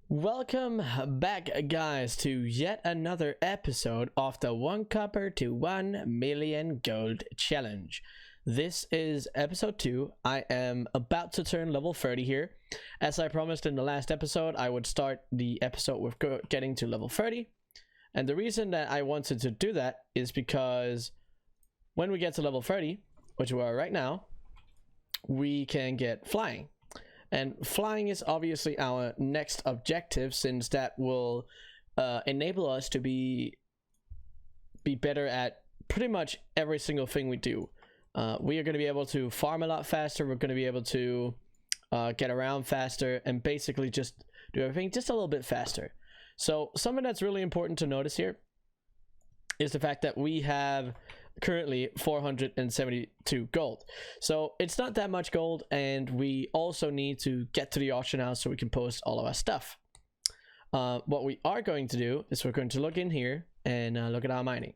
Welcome back, guys, to yet another episode of the 1 copper to 1 million gold challenge. This is episode 2. I am about to turn level 30 here. As I promised in the last episode, I would start the episode with getting to level 30. And the reason that I wanted to do that is because when we get to level 30, which we are right now, we can get flying. And flying is obviously our next objective, since that will enable us to be better at pretty much every single thing we do. We are going to be able to farm a lot faster. We're going to be able to get around faster and basically just do everything just a little bit faster. So something that's really important to notice here is the fact that we have currently 472 gold. So it's not that much gold, and we also need to get to the auction house so we can post all of our stuff. What we are going to do is we're going to look in here and look at our mining.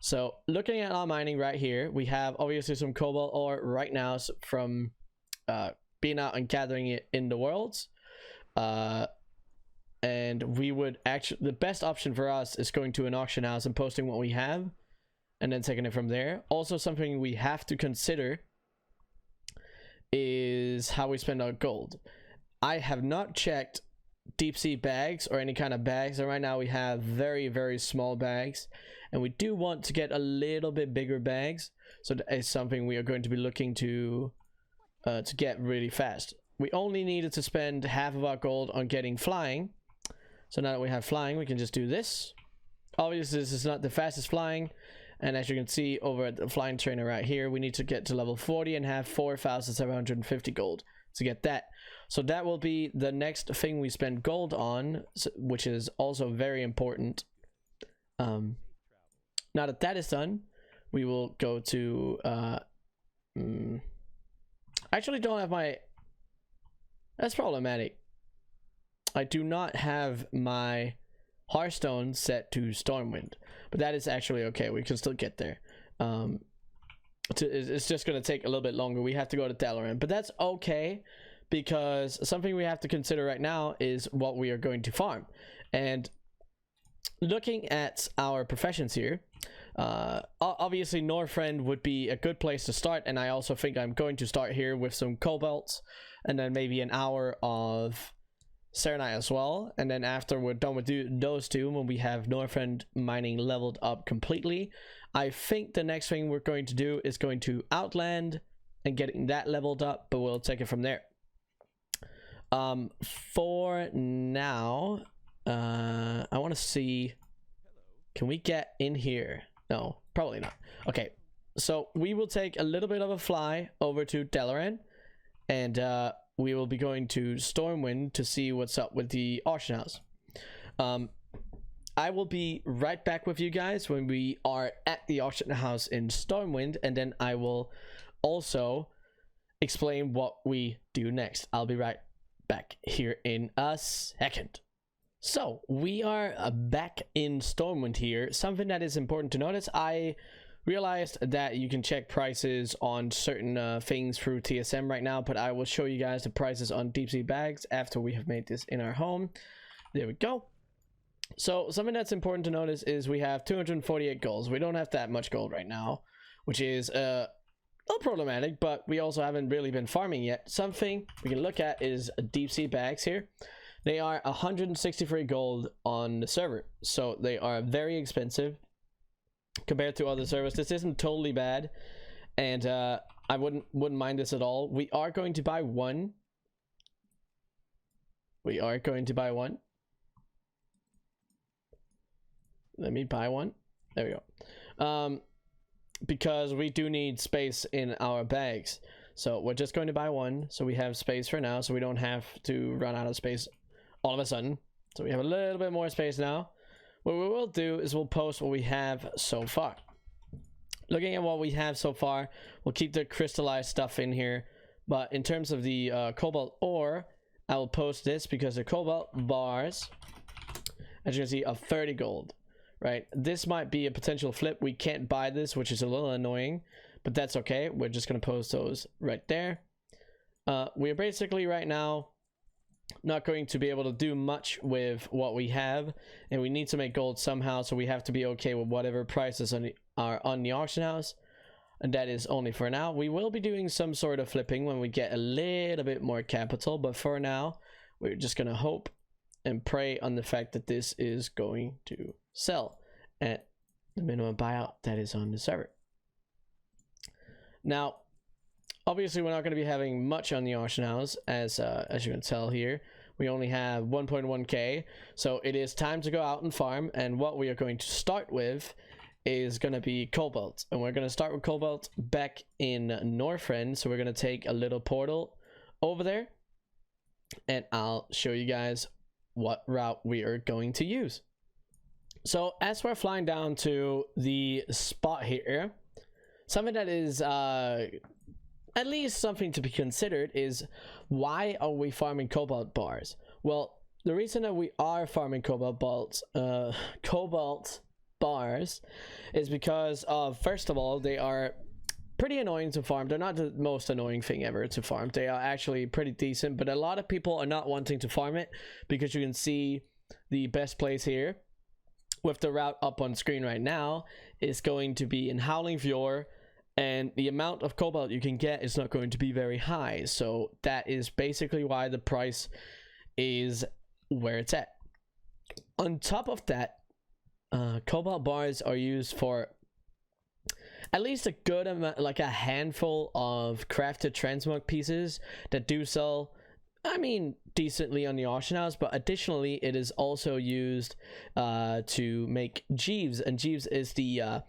So looking at our mining right here, we have obviously some cobalt ore right now from being out and gathering it in the worlds. And we would actually, the best option for us is going to an auction house and posting what we have and then taking it from there. Also, something we have to consider is how we spend our gold. I have not checked deep sea bags or any kind of bags, and right now we have very, very small bags, and we do want to get a little bit bigger bags. So that is something we are going to be looking to get really fast. We only needed to spend half of our gold on getting flying. So now that we have flying, we can just do this. Obviously, this is not the fastest flying. And as you can see over at the flying trainer right here, we need to get to level 40 and have 4,750 gold to get that. So that will be the next thing we spend gold on, which is also very important. Now that that is done, we will go to... I actually don't have my... That's problematic. I do not have my Hearthstone set to Stormwind, but that is actually okay. We can still get there. It's just going to take a little bit longer. We have to go to Dalaran, but that's okay, because something we have to consider right now is what we are going to farm. And looking at our professions here, obviously Northrend would be a good place to start, and I also think I'm going to start here with some cobalt, and then maybe an hour of Serenite as well. And then after we're done with those two, when we have Northrend mining leveled up completely, I think the next thing we're going to do is going to Outland and getting that leveled up, but we'll take it from there. For now, I want to see, can we get in here? No, probably not. Okay, so we will take a little bit of a fly over to Dalaran, and we will be going to Stormwind to see what's up with the auction house. I will be right back with you guys when we are at the auction house in Stormwind, and then I will also explain what we do next. I'll be right back here in a second. So we are back in Stormwind here. Something that is important to notice, I realized that you can check prices on certain things through TSM right now, but I will show you guys the prices on deep sea bags after we have made this in our home. There we go. So something that's important to notice is we have 248 gold. We don't have that much gold right now, which is a little problematic, but we also haven't really been farming yet. Something we can look at is deep sea bags here. They are 163 gold on the server, so they are very expensive compared to other servers. This isn't totally bad, and I wouldn't mind this at all. We are going to buy one. We are going to buy one. Let me buy one. There we go. Because we do need space in our bags, so we're just going to buy one, so we have space for now, so we don't have to run out of space all of a sudden. So we have a little bit more space now. What we will do is we'll post what we have so far. Looking at what we have so far, we'll keep the crystallized stuff in here, but in terms of the cobalt ore, I will post this because the cobalt bars, as you can see, are 30 gold, right? This might be a potential flip. We can't buy this, which is a little annoying, but that's okay. We're just going to post those right there. We are basically right now not going to be able to do much with what we have, and we need to make gold somehow, so we have to be okay with whatever prices are on the auction house, and that is only for now. We will be doing some sort of flipping when we get a little bit more capital, but for now we're just gonna hope and pray on the fact that this is going to sell at the minimum buyout that is on the server. Now obviously we're not going to be having much on the auction house, as you can tell here. We only have 1.1k, so it is time to go out and farm, and what we are going to start with is going to be cobalt, and we're going to start with cobalt back in Northrend. So we're going to take a little portal over there, and I'll show you guys what route we are going to use. So as we're flying down to the spot here, something that is at least something to be considered is, why are we farming cobalt bars? Well, the reason that we are farming cobalt bars is because of, first of all, they are pretty annoying to farm. They're not the most annoying thing ever to farm. They are actually pretty decent, but a lot of people are not wanting to farm it, because you can see the best place here with the route up on screen right now is going to be in Howling Fjord, and the amount of cobalt you can get is not going to be very high. So that is basically why the price is where it's at. On top of that, cobalt bars are used for at least a good amount, like a handful of crafted transmog pieces that do sell, I mean, decently on the auction house, but additionally it is also used to make Jeeves, and Jeeves is the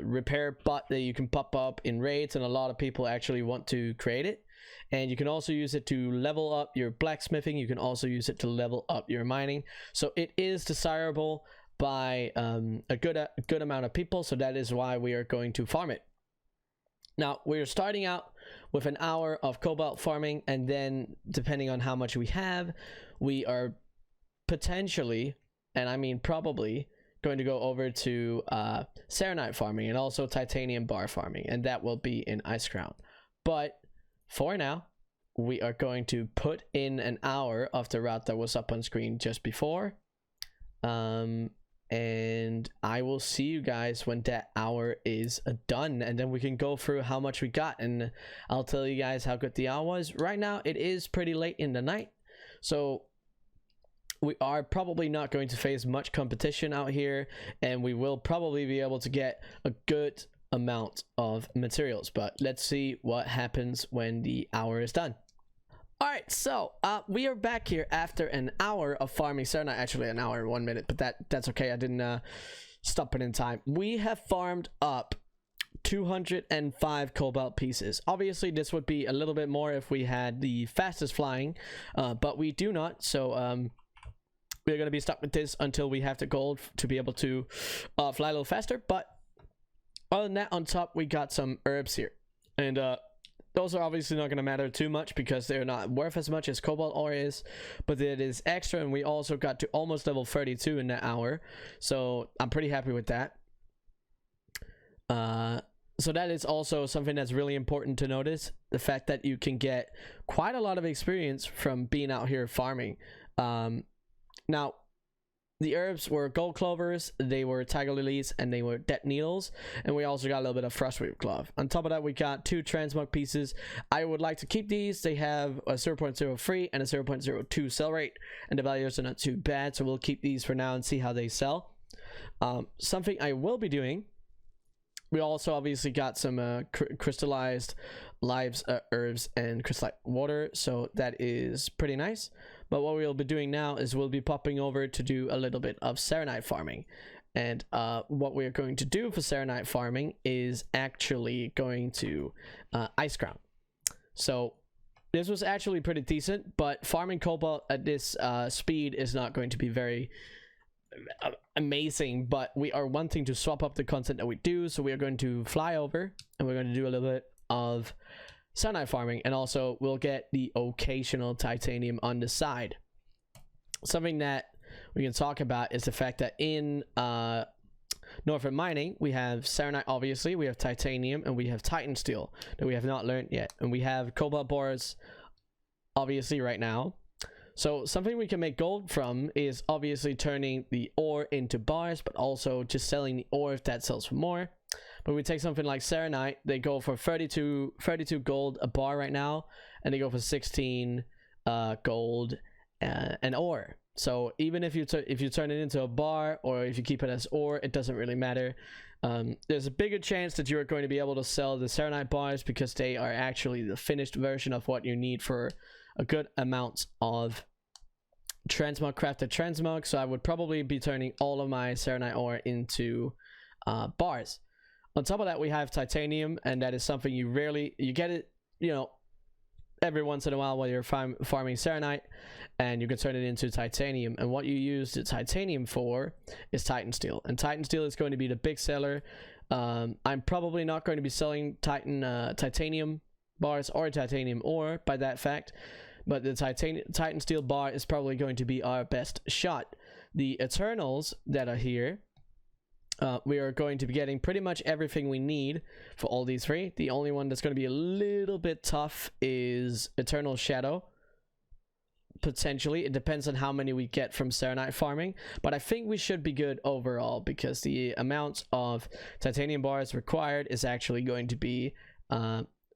repair bot that you can pop up in raids, and a lot of people actually want to create it. And you can also use it to level up your blacksmithing. You can also use it to level up your mining, so it is desirable by a good amount of people, so that is why we are going to farm it. Now we're starting out with an hour of cobalt farming, and then depending on how much we have, we are potentially, and I mean probably, going to go over to serenite farming and also titanium bar farming, and that will be in Ice Crown. But for now, we are going to put in an hour of the route that was up on screen just before, and I will see you guys when that hour is done, and then we can go through how much we got, and I'll tell you guys how good the hour was. Right now it is pretty late in the night, so we are probably not going to face much competition out here, and we will probably be able to get a good amount of materials, but let's see what happens when the hour is done. Alright, so we are back here after an hour of farming. Sorry, not actually an hour and 1 minute, but that's okay. I didn't stop it in time. We have farmed up 205 cobalt pieces. Obviously, this would be a little bit more if we had the fastest flying, but we do not. So we're going to be stuck with this until we have the gold to be able to fly a little faster. But other than that, on top, we got some herbs here. And those are obviously not going to matter too much because they're not worth as much as cobalt ore is, but it is extra, and we also got to almost level 32 in that hour, so I'm pretty happy with that. So that is also something that's really important to notice, the fact that you can get quite a lot of experience from being out here farming. Now, the herbs were gold clovers, they were tiger lilies, and they were dead needles, and we also got a little bit of frostweed glove. On top of that, we got 2 transmog pieces. I would like to keep these. They have a 0.03 and a 0.02 sell rate, and the values are not too bad, so we'll keep these for now and see how they sell. Something I will be doing, we also obviously got some crystallized lives, herbs, and crystallized water, so that is pretty nice. But what we'll be doing now is we'll be popping over to do a little bit of serenite farming. And what we're going to do for serenite farming is actually going to Ice Crown. So this was actually pretty decent, but farming cobalt at this speed is not going to be very amazing, but we are wanting to swap up the content that we do, so we are going to fly over and we're going to do a little bit of serenite farming, and also we'll get the occasional titanium on the side. Something that we can talk about is the fact that in Northrend mining we have serenite, obviously we have titanium, and we have titan steel that we have not learned yet, and we have cobalt bars obviously right now. So something we can make gold from is obviously turning the ore into bars, but also just selling the ore if that sells for more. But we take something like Serenite, they go for 32 gold a bar right now, and they go for 16 gold an ore. So even if you turn it into a bar, or if you keep it as ore, it doesn't really matter. There's a bigger chance that you're going to be able to sell the Serenite bars because they are actually the finished version of what you need for a good amount of transmog, crafted transmog. So I would probably be turning all of my Serenite ore into bars. On top of that, we have titanium, and that is something you get it, every once in a while while you're farming Serenite, and you can turn it into titanium. And what you use the titanium for is Titan Steel, and Titan Steel is going to be the big seller. I'm probably not going to be selling titanium bars or titanium ore by that fact, but the Titan Steel bar is probably going to be our best shot. The Eternals that are here, we are going to be getting pretty much everything we need for all these three. The only one that's going to be a little bit tough is Eternal Shadow. Potentially, it depends on how many we get from Serenite farming, but I think we should be good overall because the amount of titanium bars required is actually going to be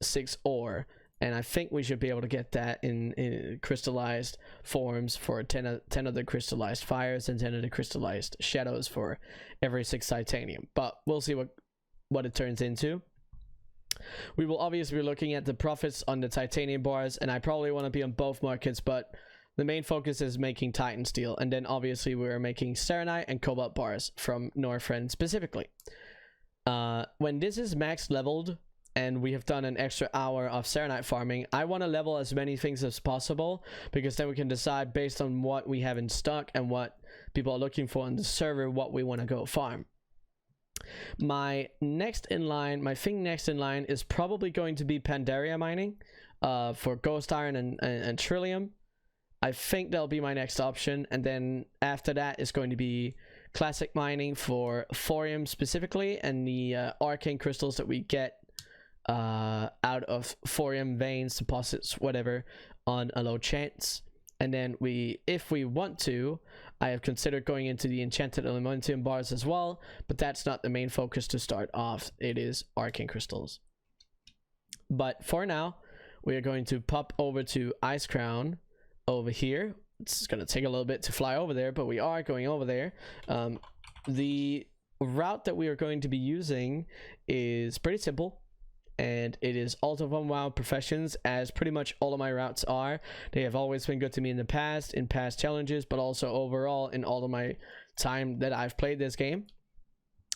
6 ore, and I think we should be able to get that in crystallized forms for 10 of the crystallized fires and 10 of the crystallized shadows for every 6 titanium. But we'll see what it turns into. We will obviously be looking at the profits on the titanium bars, and I probably want to be on both markets, but the main focus is making Titan Steel, and then obviously we're making Serenite and Cobalt bars from Northrend specifically. When this is max leveled and we have done an extra hour of Serenite farming, I want to level as many things as possible, because then we can decide based on what we have in stock and what people are looking for on the server what we want to go farm. My thing next in line is probably going to be Pandaria mining for Ghost Iron and Trillium. I think that'll be my next option, and then after that is going to be classic mining for Thorium specifically, and the arcane crystals that we get out of Thorium veins, deposits, whatever, on a low chance. And then if we want to, I have considered going into the enchanted aluminum bars as well, but that's not the main focus to start off. It is arcane crystals. But for now, we are going to pop over to Ice Crown over here. It's going to take a little bit to fly over there, but we are going over there. The route that we are going to be using is pretty simple, and it is Alt of 1 WoW Professions, as pretty much all of my routes are. They have always been good to me in past challenges, but also overall in all of my time that I've played this game.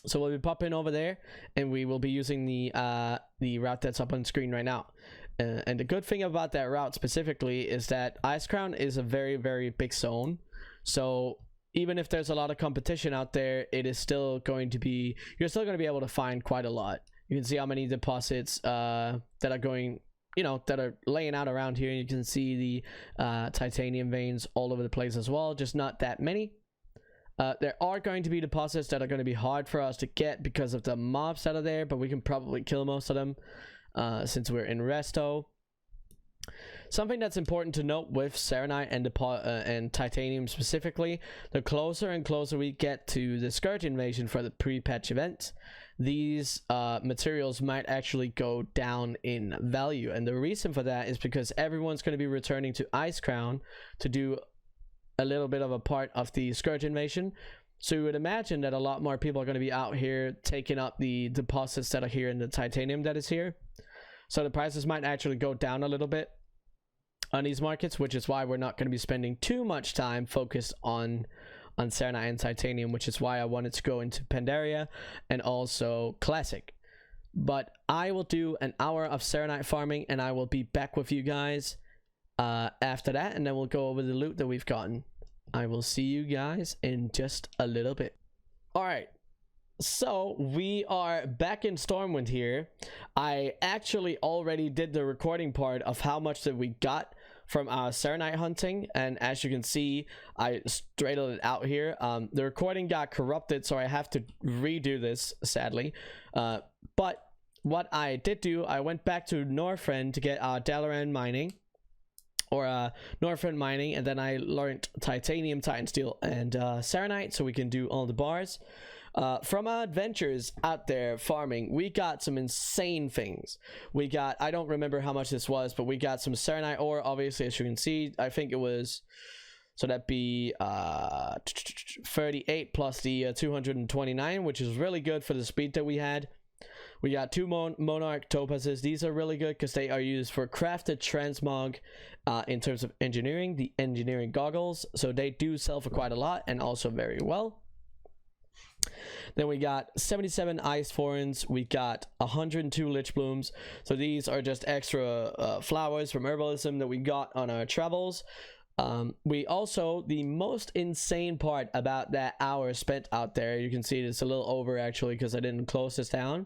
So we'll be popping over there, and we will be using the route that's up on screen right now. And the good thing about that route specifically is that Ice Crown is a very, very big zone. So even if there's a lot of competition out there, it is still going to be, you're still going to be able to find quite a lot. You can see how many deposits that are going, that are laying out around here. You can see the titanium veins all over the place as well, just not that many. There are going to be deposits that are going to be hard for us to get because of the mobs that are there, but we can probably kill most of them since we're in resto. Something that's important to note with Serenite and titanium specifically, the closer and closer we get to the Scourge invasion for the pre-patch event, these materials might actually go down in value. And the reason for that is because everyone's going to be returning to Ice Crown to do a little bit of a part of the Scourge invasion. So you would imagine that a lot more people are going to be out here taking up the deposits that are here in the titanium that is here. So the prices might actually go down a little bit on these markets, which is why we're not going to be spending too much time focused on Serenite and titanium, which is why I wanted to go into Pandaria and also classic. But I will do an hour of Serenite farming, and I will be back with you guys after that, and then we'll go over the loot that we've gotten. I will see you guys in just a little bit. All right, so we are back in Stormwind here. I actually already did the recording part of how much that we got from our Serenite hunting, and as you can see, I straightened it out here. The recording got corrupted, so I have to redo this, sadly. But what I did do, I went back to Northrend to get our Dalaran mining, Northern mining, and then I learned titanium, titan steel, and serenite, so we can do all the bars. From our adventures out there farming, we got some insane things. We got, I don't remember how much this was, but we got some serenite ore, obviously, as you can see. I think it was, so that'd be 38 plus the 229, which is really good for the speed that we had. We got 2 monarch topazes. These are really good because they are used for crafted transmog in terms of engineering, the engineering goggles. So they do sell for quite a lot and also very well. Then we got 77 ice thorns. We got 102 lich blooms. So these are just extra flowers from herbalism that we got on our travels. We also, the most insane part about that hour spent out there, you can see it's a little over actually because I didn't close this down.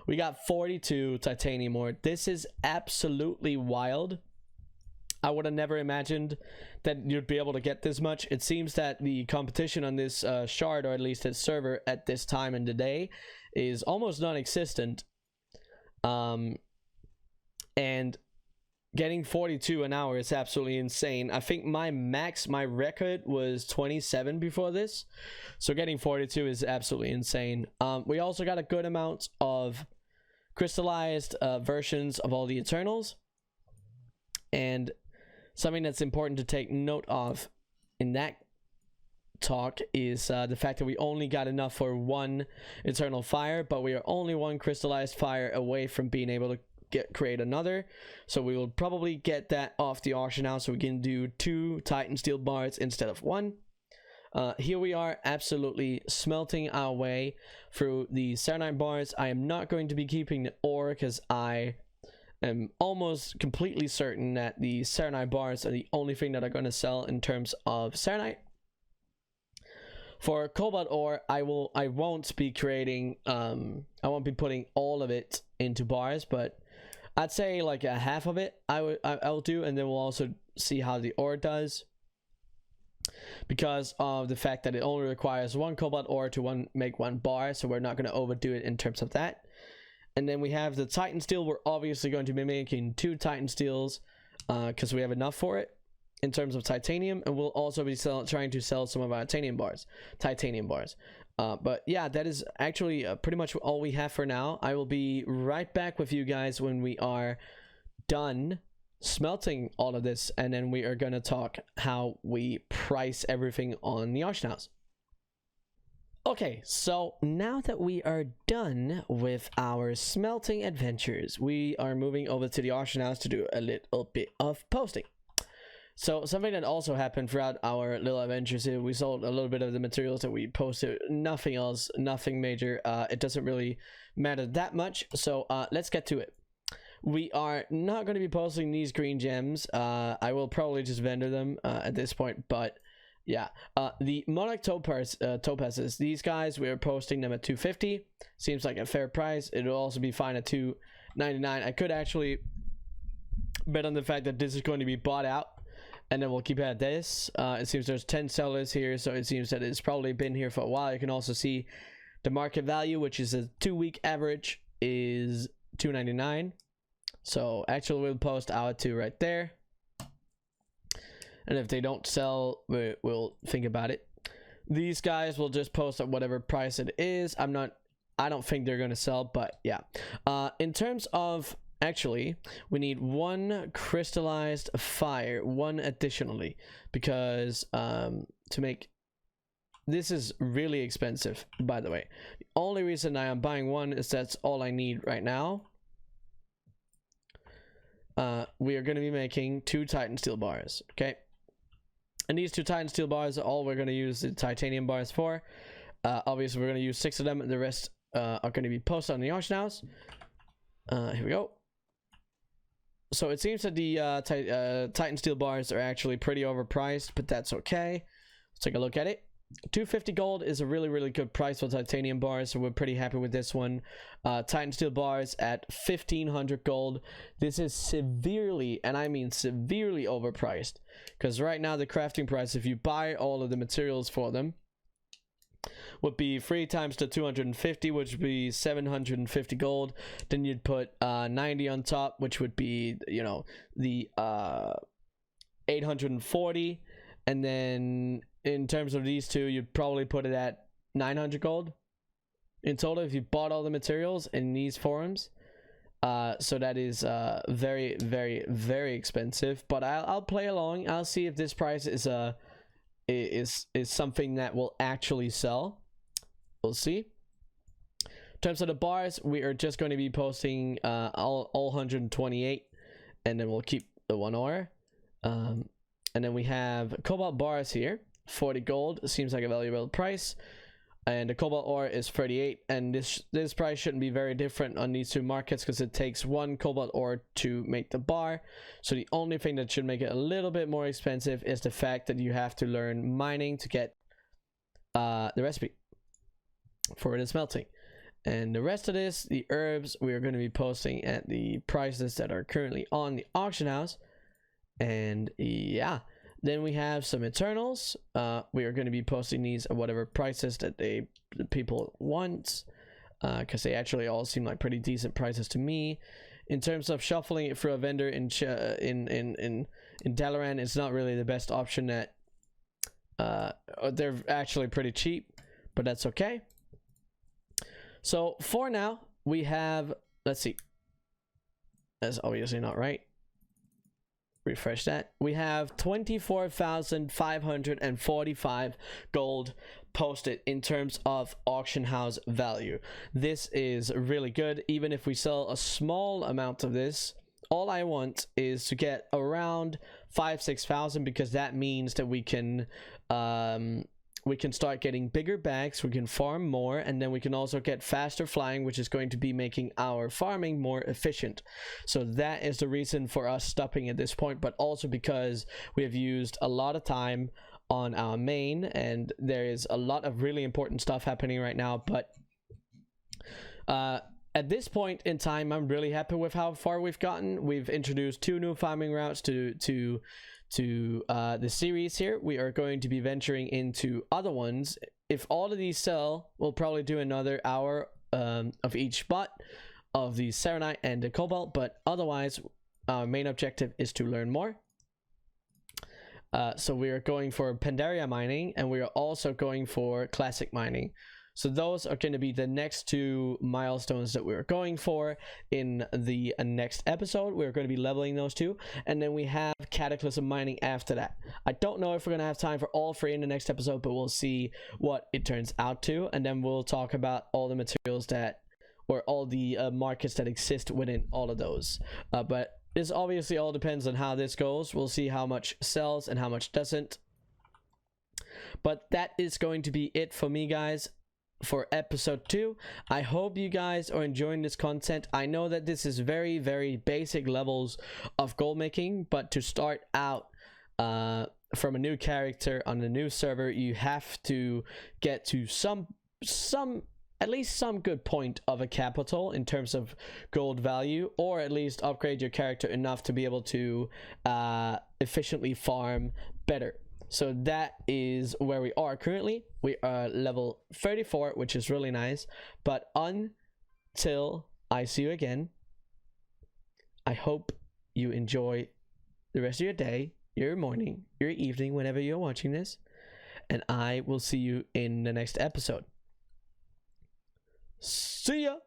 We got 42 titanium ore. This is absolutely wild. I would have never imagined that you'd be able to get this much. It seems that the competition on this shard, or at least its server at this time in the day, is almost non-existent. And getting 42 an hour is absolutely insane. I think my record was 27 before this. So getting 42 is absolutely insane. We also got a good amount of crystallized versions of all the Eternals. And something that's important to take note of in that talk is the fact that we only got enough for 1 Eternal Fire, but we are only 1 crystallized fire away from being able to create another. So we will probably get that off the auction house so we can do 2 Titan Steel bars instead of 1. Here we are absolutely smelting our way through the serenite bars. I am not going to be keeping the ore because I am almost completely certain that the serenite bars are the only thing that are going to sell in terms of serenite. For cobalt ore, I won't be creating I won't be putting all of it into bars, but I'd say like a half of it I'll do, and then we'll also see how the ore does, because of the fact that it only requires 1 cobalt ore to make 1 bar, so we're not going to overdo it in terms of that. And then we have the Titan Steel. We're obviously going to be making 2 Titan Steels because we have enough for it in terms of titanium, and we'll also be trying to sell some of our titanium bars. But yeah, that is actually pretty much all we have for now. I will be right back with you guys when we are done smelting all of this, and then we are going to talk how we price everything on the auction house. Okay, so now that we are done with our smelting adventures, we are moving over to the auction house to do a little bit of posting. So something that also happened throughout our little adventures here, we sold a little bit of the materials that we posted, nothing else, nothing major. It doesn't really matter that much, so let's get to it. We are not going to be posting these green gems. I will probably just vendor them at this point, but yeah, the monarch topazes, these guys, we are posting them at 250. Seems like a fair price. It'll also be fine at 299. I could actually bet on the fact that this is going to be bought out, and then we'll keep it at this. It seems there's 10 sellers here, so it seems that it's probably been here for a while. You can also see the market value, which is a 2-week average, is 299. So actually we'll post our 2 right there. And if they don't sell, we'll think about it. These guys will just post at whatever price it is. I don't think they're going to sell, but yeah. In terms of, actually, we need 1 crystallized fire, 1 additionally, because to make, this is really expensive, by the way. The only reason I am buying 1 is that's all I need right now. We are going to be making 2 Titan Steel bars, okay? And these 2 Titan Steel bars are all we're going to use the titanium bars for. Obviously, we're going to use 6 of them, and the rest are going to be posted on the auction house. Here we go. So it seems that the Titan Steel bars are actually pretty overpriced, but that's okay. Let's take a look at it. 250 gold is a really good price for titanium bars, so we're pretty happy with this one. Titan Steel bars at 1500 gold. This is severely, and I mean severely, overpriced, because right now the crafting price, if you buy all of the materials for them, would be 3 times the 250, which would be 750 gold. Then you'd put 90 on top, which would be, you know, the 840, and then in terms of these two, you'd probably put it at 900 gold in total if you bought all the materials in these forums. So that is very, very, very expensive, but I'll play along. I'll see if this price is something that will actually sell. We'll see. In terms of the bars, we are just going to be posting all 128, and then we'll keep the 1 ore. And then we have cobalt bars here, 40 gold. Seems like a valuable price. And the cobalt ore is 38, and this price shouldn't be very different on these two markets because it takes 1 cobalt ore to make the bar. So the only thing that should make it a little bit more expensive is the fact that you have to learn mining to get the recipe for the smelting. And the rest of this, the herbs, we are going to be posting at the prices that are currently on the auction house. And yeah, then we have some Eternals. We are going to be posting these at whatever prices that the people want, because they actually all seem like pretty decent prices to me. In terms of shuffling it through a vendor in Dalaran, it's not really the best option. That they're actually pretty cheap, but that's okay. So for now, we have, let's see, that's obviously not right. Refresh that. We have 24,545 gold posted in terms of auction house value. This is really good. Even if we sell a small amount of this, all I want is to get around 5,000-6,000, because that means that we can start getting bigger bags, we can farm more, and then we can also get faster flying, which is going to be making our farming more efficient. So that is the reason for us stopping at this point, but also because we have used a lot of time on our main, and there is a lot of really important stuff happening right now. But at this point in time, I'm really happy with how far we've gotten. We've introduced 2 new farming routes to the series here. We are going to be venturing into other ones. If all of these sell, we'll probably do another hour of each spot of the Serenite and the Cobalt, but otherwise our main objective is to learn more. So we are going for Pandaria mining, and we are also going for classic mining. So those are going to be the next 2 milestones that we're going for in the next episode. We're going to be leveling those 2, and then we have Cataclysm mining after that. I don't know if we're going to have time for all 3 in the next episode, but we'll see what it turns out to, and then we'll talk about all the materials that, or all the markets that exist within all of those. But this obviously all depends on how this goes. We'll see how much sells and how much doesn't. But that is going to be it for me, guys, for episode 2. I hope you guys are enjoying this content. I know that this is very, very basic levels of gold making, but to start out from a new character on a new server, you have to get to at least some good point of a capital in terms of gold value, or at least upgrade your character enough to be able to efficiently farm better. So that is where we are currently. We are level 34, which is really nice. But until I see you again, I hope you enjoy the rest of your day, your morning, your evening, whenever you're watching this. And I will see you in the next episode. See ya!